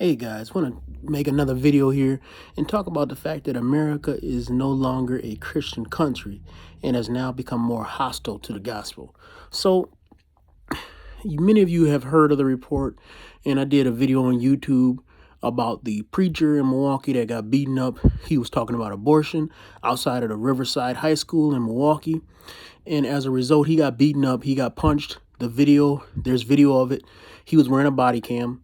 Hey guys, want to make another video here and talk about the fact that America is no longer a Christian country and has now become more hostile to the gospel. So, many of you have heard of the report, and I did a video on YouTube about the preacher in Milwaukee that got beaten up. He was talking about abortion outside of the Riverside High School in Milwaukee, and as a result, he got beaten up. He got punched. There's video of it. He was wearing a body cam.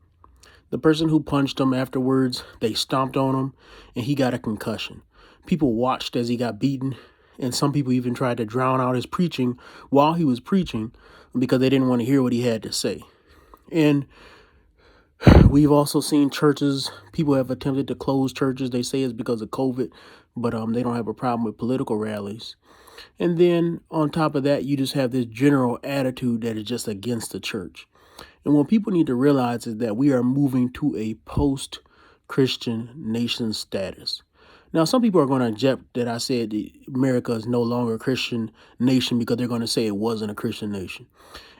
The person who punched him afterwards, they stomped on him and he got a concussion. People watched as he got beaten, and some people even tried to drown out his preaching while he was preaching because they didn't want to hear what he had to say. And we've also seen churches, people have attempted to close churches. They say it's because of COVID, but they don't have a problem with political rallies. And then on top of that, you just have this general attitude that is just against the church. And what people need to realize is that we are moving to a post-Christian nation status. Now, some people are going to object that I said America is no longer a Christian nation because they're going to say it wasn't a Christian nation.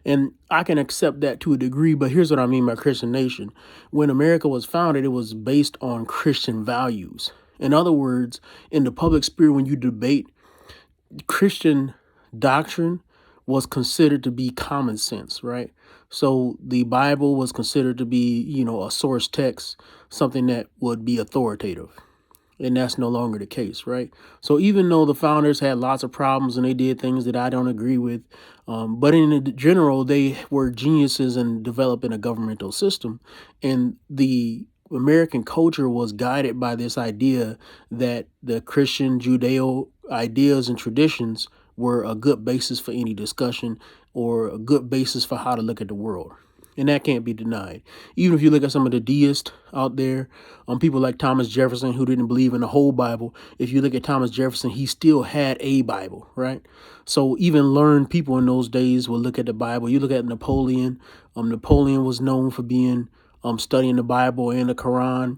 And I can accept that to a degree, but here's what I mean by Christian nation. When America was founded, it was based on Christian values. In other words, in the public sphere, when you debate, Christian doctrine was considered to be common sense, right? So the Bible was considered to be, a source text, something that would be authoritative. And that's no longer the case, right? So even though the founders had lots of problems and they did things that I don't agree with, but in general, they were geniuses in developing a governmental system. And the American culture was guided by this idea that the Christian Judeo ideas and traditions were a good basis for any discussion or a good basis for how to look at the world. And that can't be denied. Even if you look at some of the deists out there, people like Thomas Jefferson, who didn't believe in the whole Bible. If you look at Thomas Jefferson, he still had a Bible, right? So even learned people in those days will look at the Bible. You look at Napoleon. Napoleon was known for being studying the Bible and the Quran.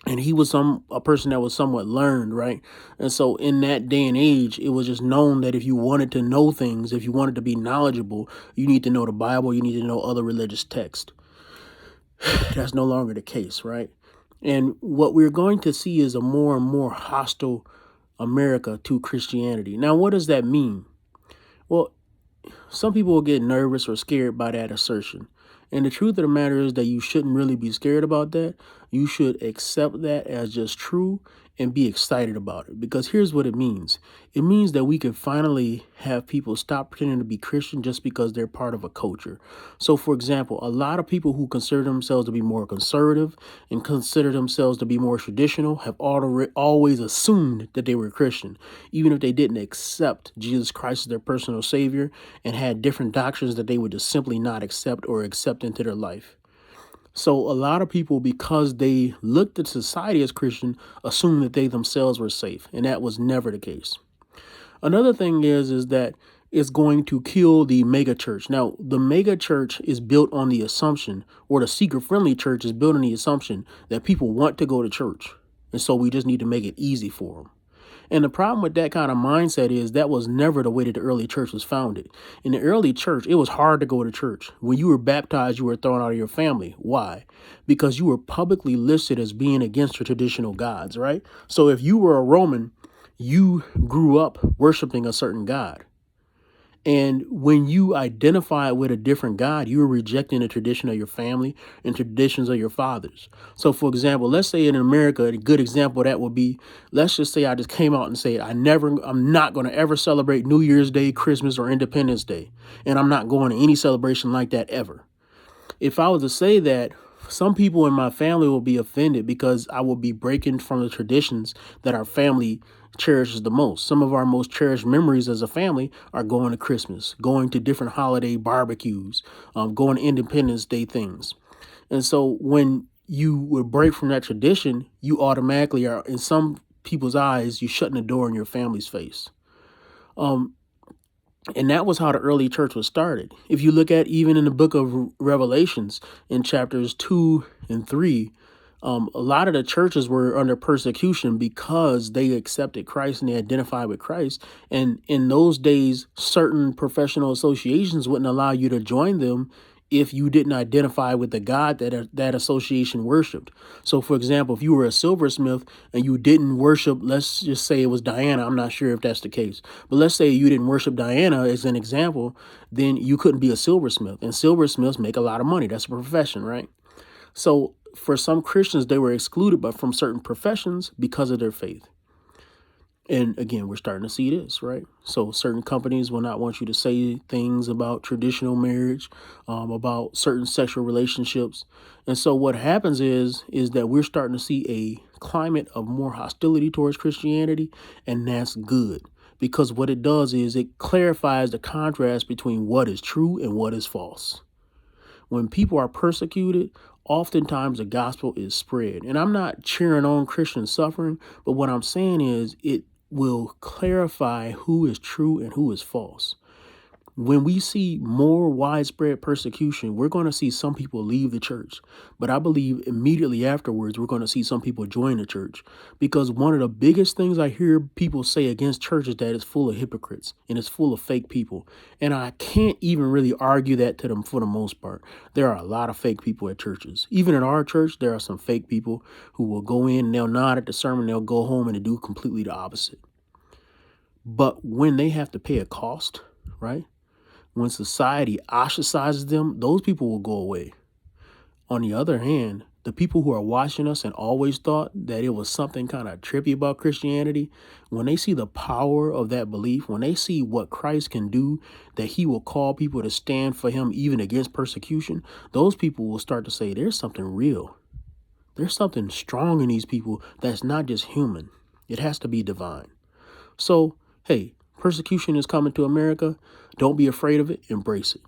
And he was a person that was somewhat learned, right? And so in that day and age, it was just known that if you wanted to know things, if you wanted to be knowledgeable, you need to know the Bible, you need to know other religious texts. That's no longer the case, right? And what we're going to see is a more and more hostile America to Christianity. Now, what does that mean? Well, some people will get nervous or scared by that assertion. And the truth of the matter is that you shouldn't really be scared about that. You should accept that as just true and be excited about it. Because here's what it means. It means that we can finally have people stop pretending to be Christian just because they're part of a culture. So, for example, a lot of people who consider themselves to be more conservative and consider themselves to be more traditional have always assumed that they were Christian, even if they didn't accept Jesus Christ as their personal savior and had different doctrines that they would just simply not accept or accept into their life. So a lot of people, because they looked at society as Christian, assumed that they themselves were safe, and that was never the case. Another thing is that it's going to kill the mega church. Now, the mega church is built on the assumption, or the seeker-friendly church is built on the assumption that people want to go to church, and so we just need to make it easy for them. And the problem with that kind of mindset is that was never the way that the early church was founded. In the early church, it was hard to go to church. When you were baptized, you were thrown out of your family. Why? Because you were publicly listed as being against your traditional gods, right? So if you were a Roman, you grew up worshiping a certain god. And when you identify with a different God, you're rejecting the tradition of your family and traditions of your fathers. So, for example, let's say in America, a good example of that would be, let's just say I just came out and said, I'm not going to ever celebrate New Year's Day, Christmas, or Independence Day. And I'm not going to any celebration like that ever. If I was to say that, some people in my family will be offended because I will be breaking from the traditions that our family cherishes the most. Some of our most cherished memories as a family are going to Christmas, going to different holiday barbecues, going to Independence Day things. And so when you would break from that tradition, you automatically are, in some people's eyes, you're shutting the door in your family's face. And that was how the early church was started. If you look at even in the book of Revelations in chapters 2 and 3, a lot of the churches were under persecution because they accepted Christ and they identified with Christ. And in those days, certain professional associations wouldn't allow you to join them if you didn't identify with the God that association worshiped. So, for example, if you were a silversmith and you didn't worship, let's just say it was Diana. I'm not sure if that's the case, but let's say you didn't worship Diana as an example, then you couldn't be a silversmith. And silversmiths make a lot of money. That's a profession, right? So, for some Christians, they were excluded from certain professions because of their faith. And again, we're starting to see this, right? So certain companies will not want you to say things about traditional marriage, about certain sexual relationships. And so what happens is that we're starting to see a climate of more hostility towards Christianity, and that's good. Because what it does is it clarifies the contrast between what is true and what is false. When people are persecuted, oftentimes the gospel is spread. And I'm not cheering on Christian suffering, but what I'm saying is it will clarify who is true and who is false. When we see more widespread persecution, we're going to see some people leave the church. But I believe immediately afterwards, we're going to see some people join the church. Because one of the biggest things I hear people say against church is that it's full of hypocrites and it's full of fake people. And I can't even really argue that to them for the most part. There are a lot of fake people at churches. Even in our church, there are some fake people who will go in and they'll nod at the sermon, they'll go home and they do completely the opposite. But when they have to pay a cost, right? When society ostracizes them, those people will go away. On the other hand, the people who are watching us and always thought that it was something kind of trippy about Christianity, when they see the power of that belief, when they see what Christ can do, that he will call people to stand for him even against persecution, those people will start to say, there's something real. There's something strong in these people that's not just human. It has to be divine. So, hey, persecution is coming to America. Don't be afraid of it. Embrace it.